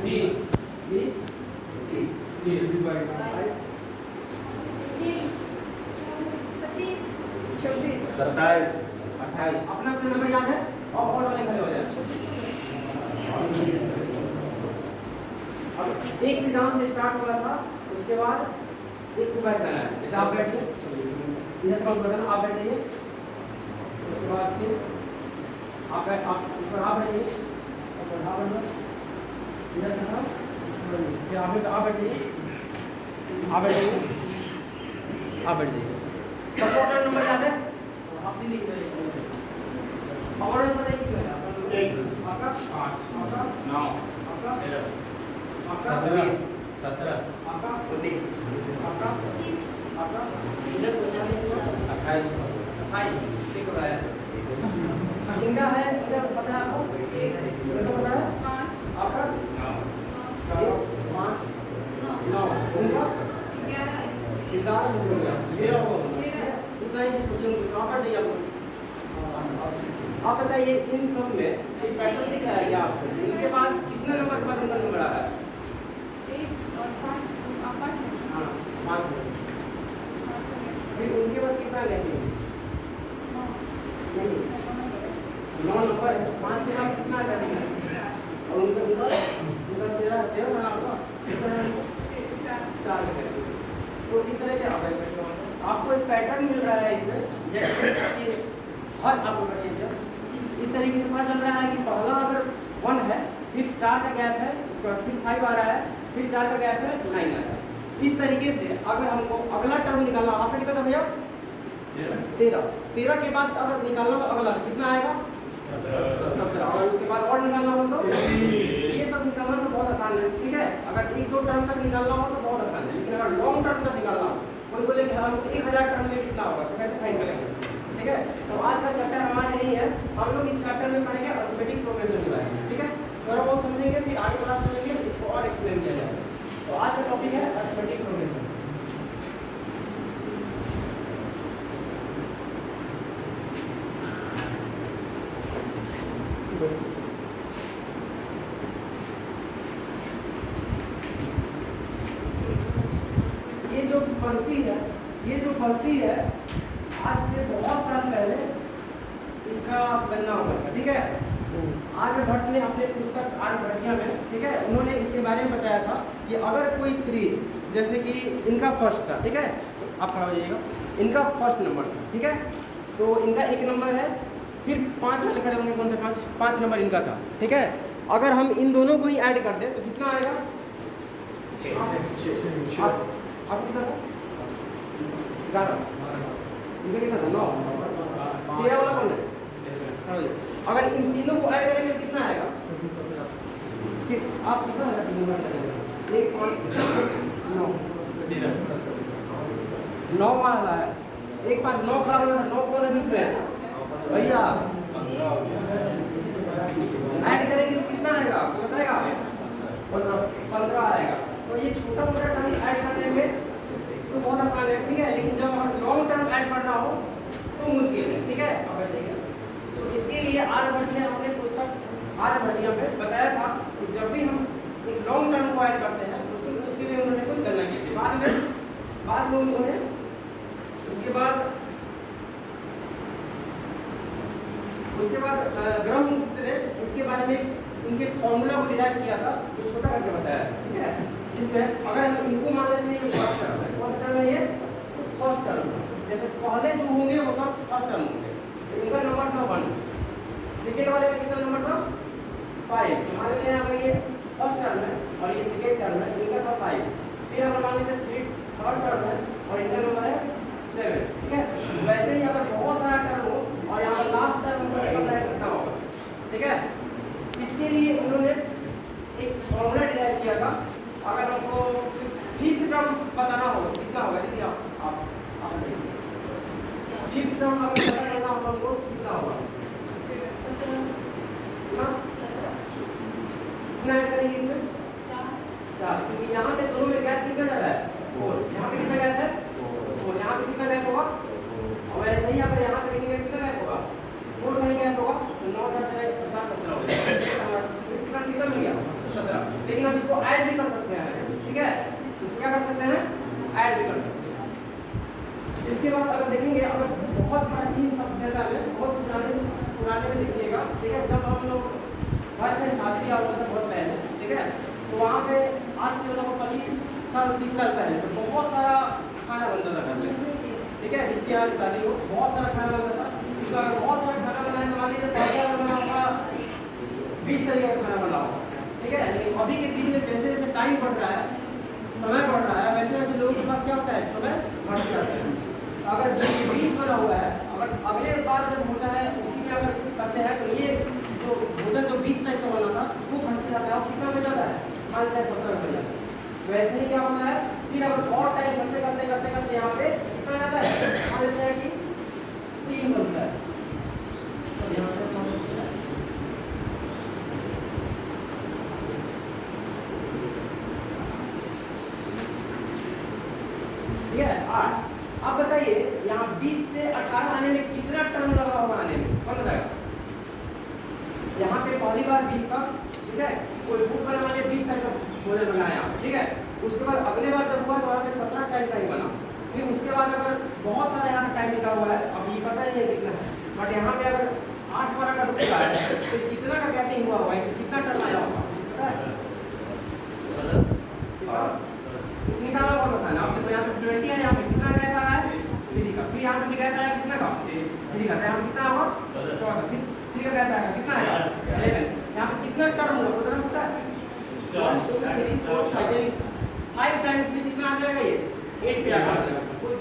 20 30 27 28 अपना अपना नंबर याद है और वाले खड़े हो जाए। अब एक से जहाँ से स्टार्ट हुआ था उसके बाद एक को बैठ जाना है। जैसे आप बैठिए इधर काउंट कर देना, आप बैठिए उसके बाद फिर आप इस पर आप बैठिए इधर से फिर आप बैठिए आप बैठिए। सबको अपना नंबर याद है? आप भी लिख रहे हैं और नंबर देखिए क्या है आपका 5 आपका 9 आपका 11 आपका 17 आपका 19 आपका आपका इधर 28 ठीक हो रहा है। इनका है इनका पता है आपको? इनका पता है? आपका 9 5 9 उनका 11 हो गया 13 हो गया इतना ही सोचिए कहाँ पर दिया आपको। आप बताइए इन सब में एक पैटर्न दिख रहा है क्या आपको? इनके बाद कितने नंबर के बाद उनका नंबर आ रहा है? 5 फिर उनके बाद कितना लेंगे? 9 नंबर है, 5 के बाद कितना आ जाएगा? और उनका 13 ना आपका 4 लगेगा। तो इस तरह के आपको एक पैटर्न मिल रहा है इसमें, जैसे कि हर आप इस तरीके से पता चल रहा है कि पहला अगर 1 है फिर 4 का गैप है, उसके बाद फिर 5 आ रहा है, फिर 4 का गैप है 9 आ रहा है। इस तरीके से अगर हमको अगला टर्म निकालना, आपका कितना था भैया? 13 के बाद अगर निकालना तो अगला कितना आएगा? 17। और उसके बाद और निकालना हो तो ये सब निकालना तो बहुत आसान है, ठीक है। अगर 1-2 टर्म तक निकालना हो तो बहुत आसान है, लेकिन अगर लॉन्ग टर्म तक निकालना हो, कोई बोले कि हम 1000 टर्म में कितना होगा, तो कैसे फाइंड करेंगे, ठीक है। तो आज का चैप्टर हमारा यही है, हम लोग इस चैप्टर में पढ़ेंगे अरिथमेटिक प्रोग्रेशन के बारे में, ठीक है। थोड़ा बहुत समझेंगे, फिर आगे क्लास चलेंगे, इसको और एक्सप्लेन किया जाएगा। तो आज का टॉपिक है अरिथमेटिक प्रोग्रेशन। ये जो भर्ती है आज से बहुत साल पहले इसका गणना हुआ था, ठीक है। आर्यभट्ट ने अपने पुस्तक आर्यभट्टिया में, ठीक है, उन्होंने इसके बारे में बताया था कि अगर कोई सीरीज जैसे कि इनका फर्स्ट था, ठीक है, तो आप खड़ा हो जाइएगा, इनका फर्स्ट नंबर था, ठीक है, तो इनका 1 नंबर है, फिर 5 वाले खड़े होंगे, कौन सा 5 नंबर इनका था, ठीक है। अगर हम इन दोनों को ही ऐड कर दें तो कितना आएगा? आप कितना था? 11 इनका कितना था? 9 13 वाला कौन है? अगर इन तीनों को ऐड करेंगे तो कितना आएगा? फिर आप कितना आएगा? 3 नंबर करेंगे 1 5 9 वाला है, 1 5 9 खड़ा हुआ है, 9 कौन है बीच में? भैया ऐड करेंगे तो कितना आएगा आपको बताएगा? 15 आएगा। तो ये छोटा मोटा टर्म ऐड करने में तो बहुत आसान है, ठीक है, लेकिन जब हम लॉन्ग टर्म ऐड करना हो तो मुश्किल है, ठीक है। ठीक है, तो इसके लिए आर्यभट्ट ने अपने पुस्तक आर्यभट्टिया में बताया था कि जब भी हम एक लॉन्ग टर्म को ऐड करते हैं उसके लिए उन्होंने कुछ गणना की थी। बाद में उन्होंने उसके बाद ब्रह्मगुप्त ने इसके बारे में इनके फॉर्मूला को डिराइव किया था, जो छोटा करके बताया, ठीक है, जिसमें अगर हम इनको मान लेते हैं ये फर्स्ट टर्म है, फर्स्ट टर्म है, ये फर्स्ट टर्म, जैसे पहले जो होंगे वो सब फर्स्ट टर्म होंगे, तो इनका नंबर था 1, सेकेंड वाले का कितना नंबर था? 5। मान लेते हैं अगर ये फर्स्ट टर्म है और ये सेकेंड टर्म है, इनका था 5। फिर अगर मान लेते हैं थर्ड टर्म है और इनका नंबर है 7, ठीक है। वैसे ही अगर बहुत सारा टर्म हो और यहाँ पर लास्ट टर्म मुझे पता है कितना होगा, ठीक है। इसके लिए उन्होंने एक फॉर्मूला डिराइव किया था। अगर हमको फिफ्थ टर्म बताना हो कितना होगा, देखिए आप फिफ्थ टर्म अगर पता करना हो हमको कितना होगा, कितना ऐड करेंगे इसमें? 4, क्योंकि यहाँ पे दोनों में गैप कितना जा रहा है? 4। यहाँ पे कितना गैप है? 4। यहाँ पे कितना गैप होगा? और ऐसे ही अगर यहाँ पे देखेंगे कितना गैप होगा? 4 कहीं गैप होगा तो 9 10 15 17 हो जाएगा। 50 टर्म कितना मिल गया 17। लेकिन हम इसको ऐड भी कर सकते हैं, ठीक है, इसको क्या कर सकते हैं, ऐड भी कर सकते हैं। इसके बाद अगर देखेंगे, अगर बहुत प्राचीन सभ्यता में, बहुत पुराने में देखिएगा, ठीक है, जब हम लोग घर में शादी ब्याह होता था बहुत पहले, ठीक है, तो वहाँ पे आज से लगभग 25 साल 30 साल पहले तो बहुत सारा खाना बनता था घर में, ठीक है, जिसके यहाँ भी शादी हो बहुत सारा खाना बनता था। इसका अगर बहुत सारा खाना बनाए तो मान लीजिए पहले अगर बना होगा 20 तरीके का खाना बना होगा, ठीक है। लेकिन अभी के दिन में जैसे जैसे टाइम बढ़ रहा है, समय बढ़ रहा है, वैसे वैसे लोगों के पास क्या होता है, समय बढ़ जाता है। अगर 20 बना हुआ है, अगर अगले बार जब होता है उसी में अगर करते हैं तो ये जो भोजन जो 20 टाइप का बना था वो घटते जाता है और कितना बन जाता है, मान लेते हैं 17 बन जाता है। वैसे ही क्या होता है, फिर अगर और टाइम करते करते करते करते यहाँ पे कितना जाता है, मान लेते हैं कि 3 बनता है, तो यहाँ पे ठीक है 8। अब बताइए यहाँ 20 से 18 आने में कितना टर्म लगा होगा आने में, कौन बताएगा। यहाँ पे पहली बार 20 का, ठीक है, कोई फूड वाला माने 20 टाइम का भोजन बनाया, ठीक है, उसके बाद अगले बार जब हुआ तो वहाँ पे 17 टाइम का ही बना। फिर उसके बाद अगर बहुत सारा यहाँ टाइम लिखा हुआ है, अब ये पता नहीं है कितना है, बट यहाँ पे अगर 8 बार का रुका है तो कितना का गैपिंग हुआ होगा, कितना टर्म आया होगा पता है, निकाला बहुत आसान है। आप देखो यहाँ पे 20 है, यहाँ पे कितना गैप आ रहा है 3 का, फिर यहाँ पे गैप आया कितना का 3 का, यहाँ कितना होगा 14, फिर 3 का गैप आएगा कितना है 11। यहाँ पे कितना टर्म होगा पता सकता है, 1 2 3 4 5 टाइम्स में कितना आ जाएगा, ये 8 पे आ जाएगा। कोई